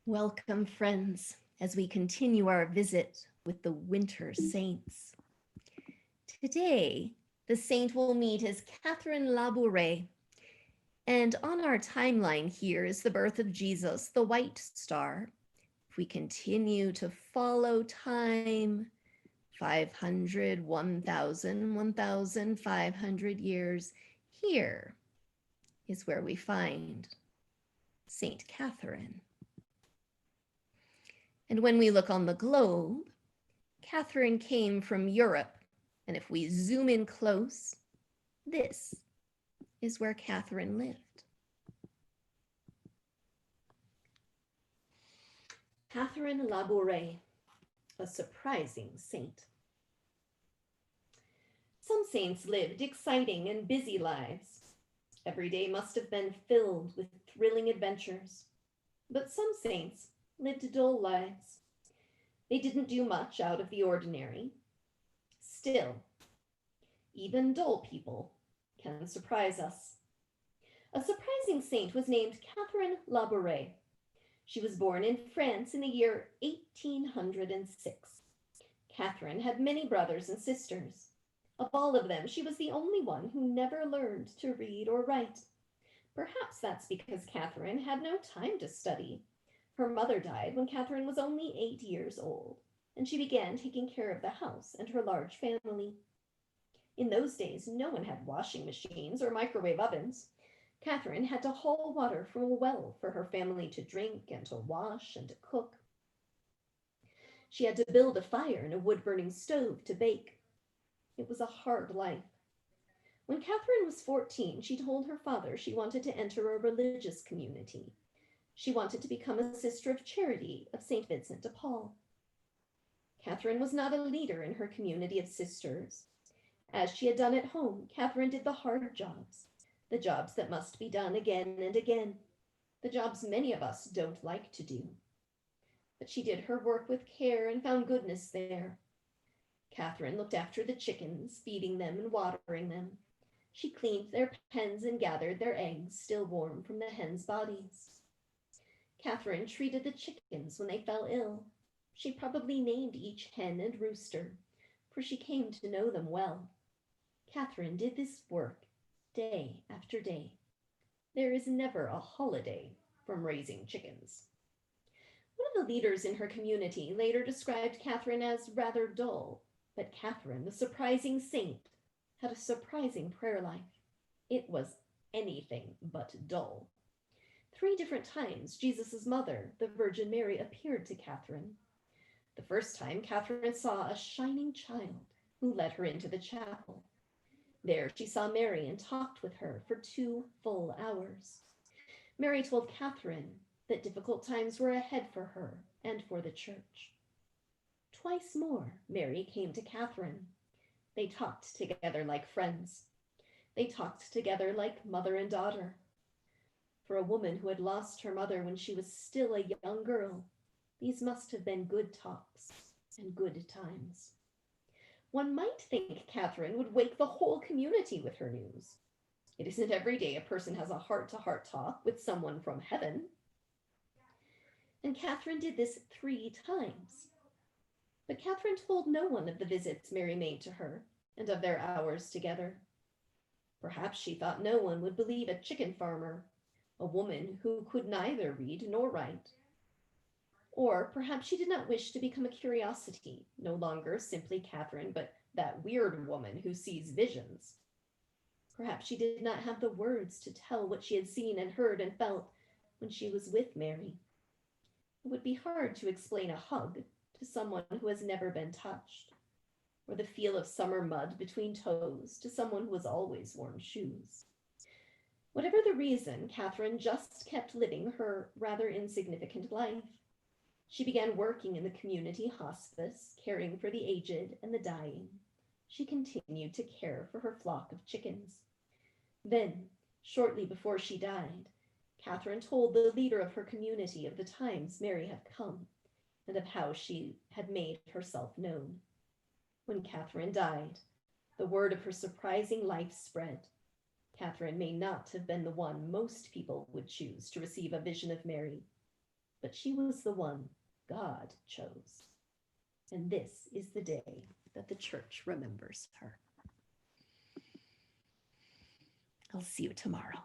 Welcome, friends, as we continue our visit with the winter saints. Today, the saint we'll meet is Catherine Laboure, and on our timeline here is the birth of Jesus, the white star. If we continue to follow time, 500, 1,000, 1,500 years, here is where we find Saint Catherine. And when we look on the globe, Catherine came from Europe. And if we zoom in close, this is where Catherine lived. Catherine Laboure, a surprising saint. Some saints lived exciting and busy lives. Every day must have been filled with thrilling adventures. But some saints lived dull lives. They didn't do much out of the ordinary. Still, even dull people can surprise us. A surprising saint was named Catherine Laboure. She was born in France in the year 1806. Catherine had many brothers and sisters. Of all of them, she was the only one who never learned to read or write. Perhaps that's because Catherine had no time to study. Her mother died when Catherine was only 8 years old, and she began taking care of the house and her large family. In those days, no one had washing machines or microwave ovens. Catherine had to haul water from a well for her family to drink and to wash and to cook. She had to build a fire and a wood-burning stove to bake. It was a hard life. When Catherine was 14, she told her father she wanted to enter a religious community. She wanted to become a sister of charity of St. Vincent de Paul. Catherine was not a leader in her community of sisters. As she had done at home, Catherine did the hard jobs, the jobs that must be done again and again, the jobs many of us don't like to do. But she did her work with care and found goodness there. Catherine looked after the chickens, feeding them and watering them. She cleaned their pens and gathered their eggs, still warm from the hens' bodies. Catherine treated the chickens when they fell ill. She probably named each hen and rooster, for she came to know them well. Catherine did this work day after day. There is never a holiday from raising chickens. One of the leaders in her community later described Catherine as rather dull, but Catherine, the surprising saint, had a surprising prayer life. It was anything but dull. 3 different times, Jesus' mother, the Virgin Mary, appeared to Catherine. The first time, Catherine saw a shining child who led her into the chapel. There she saw Mary and talked with her for 2 full hours. Mary told Catherine that difficult times were ahead for her and for the church. Twice more, Mary came to Catherine. They talked together like friends. They talked together like mother and daughter. For a woman who had lost her mother when she was still a young girl, these must have been good talks and good times. One might think Catherine would wake the whole community with her news. It isn't every day a person has a heart-to-heart talk with someone from heaven. And Catherine did this 3 times. But Catherine told no one of the visits Mary made to her and of their hours together. Perhaps she thought no one would believe a chicken farmer, a woman who could neither read nor write. Or perhaps she did not wish to become a curiosity, no longer simply Catherine, but that weird woman who sees visions. Perhaps she did not have the words to tell what she had seen and heard and felt when she was with Mary. It would be hard to explain a hug to someone who has never been touched, or the feel of summer mud between toes to someone who has always worn shoes. Whatever the reason, Catherine just kept living her rather insignificant life. She began working in the community hospice, caring for the aged and the dying. She continued to care for her flock of chickens. Then, shortly before she died, Catherine told the leader of her community of the times Mary had come and of how she had made herself known. When Catherine died, the word of her surprising life spread. Catherine may not have been the one most people would choose to receive a vision of Mary, but she was the one God chose. And this is the day that the church remembers her. I'll see you tomorrow.